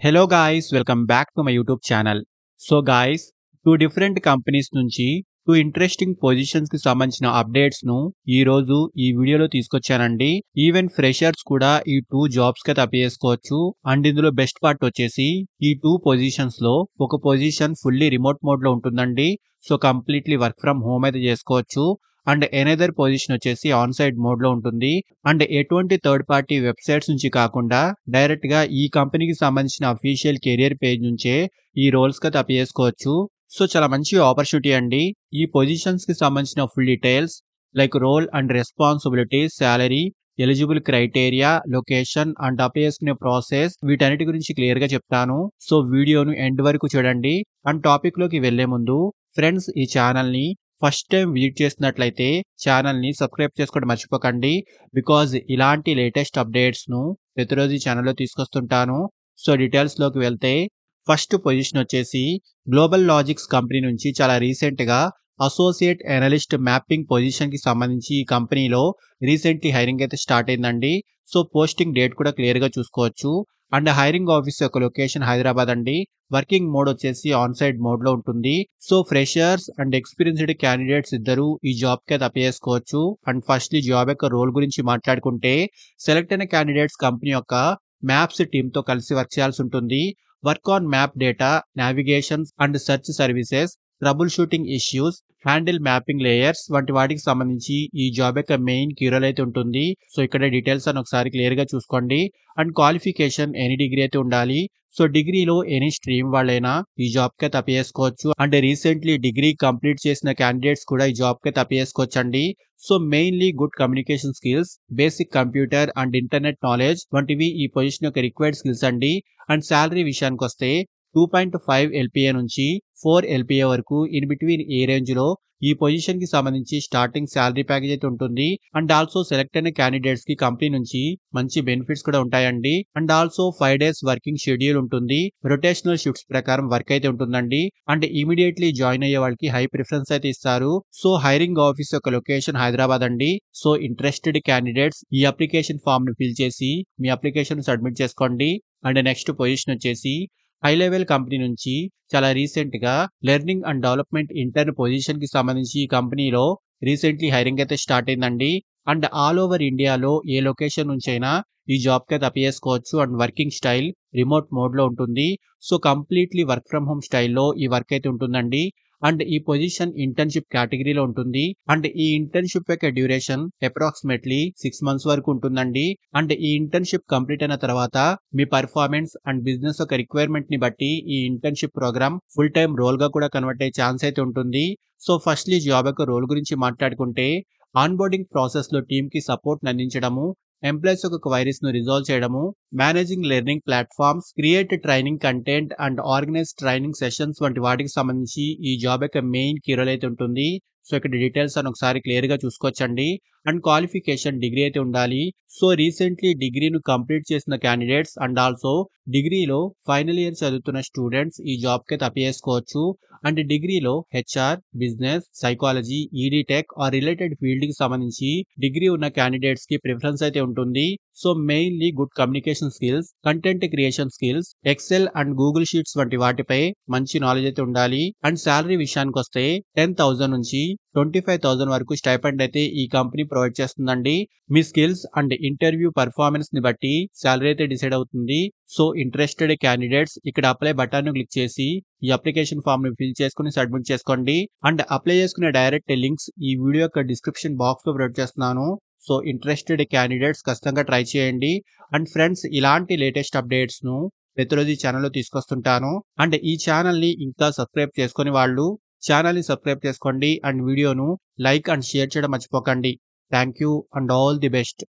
Hello guys, welcome back to my YouTube channel. So guys, two different companies నుంచి two interesting పొజిషన్స్కి సంబంధించిన అప్డేట్స్ను ఈరోజు ఈ వీడియోలో తీసుకొచ్చానండి. ఈవెన్ ఫ్రెషర్స్ కూడా ఈ టూ జాబ్స్కి అప్లై చేసుకోవచ్చు. అండ్ ఇందులో బెస్ట్ పార్ట్ వచ్చేసి ఈ టూ పొజిషన్స్లో ఒక పొజిషన్ ఫుల్లీ రిమోట్ మోడ్లో ఉంటుందండి. So completely work from home అయితే చేసుకోవచ్చు. అండ్ ఎనదర్ పొజిషన్ వచ్చేసి ఆన్ సైట్ మోడ్లో ఉంటుంది. అండ్ ఎటువంటి థర్డ్ పార్టీ వెబ్సైట్స్ నుంచి కాకుండా డైరెక్ట్ గా ఈ కంపెనీకి సంబంధించిన అఫీషియల్ కెరియర్ పేజ్ నుంచే ఈ రోల్స్ కి అప్లై చేసుకోవచ్చు. సో చాలా మంచి ఆపర్చునిటీ అండి. ఈ పొజిషన్స్ కి సంబంధించిన full details like role and responsibilities, salary, eligible criteria, location and apply చేసుకునే ప్రాసెస్, వీటన్నిటి గురించి క్లియర్ గా చెప్తాను. సో వీడియోను ఎండ్ వరకు చూడండి. అండ్ టాపిక్ లోకి వెళ్లే ముందు ఫ్రెండ్స్, ఈ ఛానల్ ని ఫస్ట్ టైం విజిట్ చేసినట్లయితే ఛానల్ని సబ్స్క్రైబ్ చేసుకోవడం మర్చిపోకండి. బికాజ్ ఇలాంటి లేటెస్ట్ అప్డేట్స్ను ప్రతిరోజు ఈ ఛానల్లో తీసుకొస్తుంటాను. సో డీటెయిల్స్లోకి వెళ్తే ఫస్ట్ పొజిషన్ వచ్చేసి గ్లోబల్ లాజిక్స్ కంపెనీ నుంచి చాలా రీసెంట్గా అసోసియేట్ అనలిస్ట్ మ్యాపింగ్ పొజిషన్కి సంబంధించి ఈ కంపెనీలో రీసెంట్లీ హైరింగ్ అయితే స్టార్ట్ అయిందండి. సో పోస్టింగ్ డేట్ కూడా క్లియర్గా చూసుకోవచ్చు. అండ్ హైరింగ్ ఆఫీస్ యొక్క లొకేషన్ హైదరాబాద్ అండి. వర్కింగ్ మోడ్ వచ్చేసి ఆన్ సైడ్ మోడ్ లో ఉంటుంది. So freshers and experienced candidates ఇద్దరు ఈ జాబ్ కి అప్లై చేసుకోవచ్చు. అండ్ ఫస్ట్లీ జాబ్ యొక్క రోల్ గురించి మాట్లాడుకుంటే, సెలెక్ట్ అయిన క్యాండిడేట్స్ కంపెనీ యొక్క మ్యాప్స్ టీమ్ తో కలిసి వర్క్ చేయాల్సి ఉంటుంది. Work on map data, navigations and search services, trouble shooting issues, handle mapping layers వంటి వాటికి సంబంధించి ఈ జాబ్ యొక్క మెయిన్ కీ రోల్ అయితే ఉంటుంది. సో ఇక్కడ డీటెయిల్స్ అని ఒకసారి క్లియర్ గా చూసుకోండి. అండ్ క్వాలిఫికేషన్ ఎనీ డిగ్రీ అయితే ఉండాలి. సో డిగ్రీలో ఎనీ స్ట్రీమ్ వాళ్ళైనా ఈ జాబ్ కి అప్లై చేసుకోవచ్చు. అండ్ రీసెంట్లీ డిగ్రీ కంప్లీట్ చేసిన క్యాండిడేట్స్ కూడా ఈ జాబ్ కి అప్లై చేసుకోవచ్చు అండి. So mainly good communication skills, basic computer and internet knowledge వంటివి ఈ పొజిషన్ యొక్క రిక్వైర్డ్ స్కిల్స్ అండి. అండ్ శాలరీ విషయానికి వస్తే 2.5 LPA నుంచి 4 LPA వరకు ఇన్ బిట్వీన్ ఏ రేంజ్ లో ఈ పొజిషన్ కి సంబంధించి స్టార్టింగ్ శాలరీ ప్యాకేజ్ అయితే ఉంటుంది. అండ్ ఆల్సో సెలెక్ట్ అయిన క్యాండిడేట్స్ కి కంపెనీ నుంచి మంచి బెనిఫిట్స్ కూడా ఉంటాయండి. And also 5 days working schedule ఉంటుంది. రొటేషనల్ షిఫ్ట్స్ ప్రకారం వర్క్ అయితే ఉంటుందండి. అండ్ ఇమీడియట్లీ జాయిన్ అయ్యే వాళ్ళకి హై ప్రిఫరెన్స్ అయితే ఇస్తారు. సో హైరింగ్ ఆఫీస్ యొక్క లొకేషన్ హైదరాబాద్ అండి. సో ఇంట్రెస్టెడ్ క్యాండిడేట్స్ ఈ అప్లికేషన్ ఫామ్ ను ఫిల్ చేసి మీ అప్లికేషన్ సబ్మిట్ చేసుకోండి. అండ్ నెక్స్ట్ పొజిషన్ వచ్చేసి హై లెవెల్ కంపెనీ నుంచి చాలా రీసెంట్ గా learning and development intern position కి సంబంధించి ఈ కంపెనీలో రీసెంట్లీ హైరింగ్ అయితే స్టార్ట్ అయిందండి. అండ్ ఆల్ ఓవర్ ఇండియాలో ఏ లొకేషన్ నుంచి అయినా ఈ జాబ్ కి అయితే అప్లై చేసుకోవచ్చు. And working style remote mode లో ఉంటుంది. So completely work from home స్టైల్లో ఈ వర్క్ అయితే ఉంటుందండి. అండ్ ఈ పొజిషన్ ఇంటర్న్షిప్ కేటగిరీలో ఉంటుంది. అండ్ ఈ ఇంటర్న్షిప్ యొక్క డ్యూరేషన్ అప్రాక్సిమేట్లీ 6 months వరకు ఉంటుందండి. అండ్ ఈ ఇంటర్న్షిప్ కంప్లీట్ అయిన తర్వాత మీ పర్ఫార్మెన్స్ అండ్ బిజినెస్ యొక్క రిక్వైర్మెంట్ ని బట్టి ఈ internship program full time role గా కూడా కన్వర్ట్ అయ్యే ఛాన్స్ అయితే ఉంటుంది. సో ఫస్ట్లీ జాబ్ యొక్క రోల్ గురించి మాట్లాడుకుంటే, ఆన్బోర్డింగ్ ప్రాసెస్ లో టీమ్ కి సపోర్ట్ అందించడము, ఎంప్లాయీస్ యొక్క క్వైరీస్ ను రిజాల్వ్ చేయడము, managing learning platforms, create training content and organise training sessions వంటి వాటికి సంబంధించి ఈ జాబ్ యొక్క మెయిన్ కీ రోల్ అయితే ఉంటుంది. సో ఇక్కడ డీటెయిల్స్ అని ఒకసారి క్లియర్ గా చూసుకోవచ్చండి. అండ్ క్వాలిఫికేషన్ డిగ్రీ అయితే ఉండాలి. సో రీసెంట్లీ డిగ్రీను కంప్లీట్ చేసిన క్యాండిడేట్స్ అండ్ ఆల్సో డిగ్రీలో ఫైనల్ ఇయర్ చదువుతున్న స్టూడెంట్స్ ఈ జాబ్ కి అప్లై చేసుకోవచ్చు. అండ్ డిగ్రీలో HR, business, psychology, edtech or related field కి సంబంధించి డిగ్రీ ఉన్న క్యాండిడేట్స్ కి ప్రిఫరెన్స్ అయితే ఉంటుంది. So mainly good communication skills, content creation skills, Excel and Google sheets వంటి వాటిపై మంచి నాలెడ్జ్ అయితే ఉండాలి. అండ్ శాలరీ విషయానికి వస్తే 10,000 నుంచి 25,000 వరకు స్టైపెండ్ అయితే ఈ కంపెనీ ప్రొవైడ్ చేస్తుందండి. మీ స్కిల్స్ అండ్ ఇంటర్వ్యూ పర్ఫార్మెన్స్ ని బట్టి శాలరీ అయితే డిసైడ్ అవుతుంది. సో ఇంట్రెస్టెడ్ క్యాండిడేట్స్ ఇక్కడ అప్లై బటన్ ను క్లిక్ చేసి ఈ అప్లికేషన్ ఫామ్ ని ఫిల్ చేసుకుని సబ్మిట్ చేసుకోండి. అండ్ అప్లై చేసుకునే డైరెక్ట్ లింక్స్ ఈ వీడియో యొక్క డిస్క్రిప్షన్ బాక్స్ లో ప్రొవైడ్ చేస్తున్నాను. సో ఇంట్రెస్టెడ్ క్యాండిడేట్స్ ఖచ్చితంగా ట్రై చేయండి. అండ్ ఫ్రెండ్స్, ఇలాంటి లేటెస్ట్ అప్డేట్స్ ను ప్రతిరోజు ఈ ఛానల్లో తీసుకొస్తుంటాను. అండ్ ఈ ఛానల్ ని ఇంకా సబ్స్క్రైబ్ చేసుకుని వాళ్ళు ఛానల్ ని సబ్స్క్రైబ్ చేసుకోండి. అండ్ వీడియోను లైక్ అండ్ షేర్ చేయడం మర్చిపోకండి. Thank you and all the best.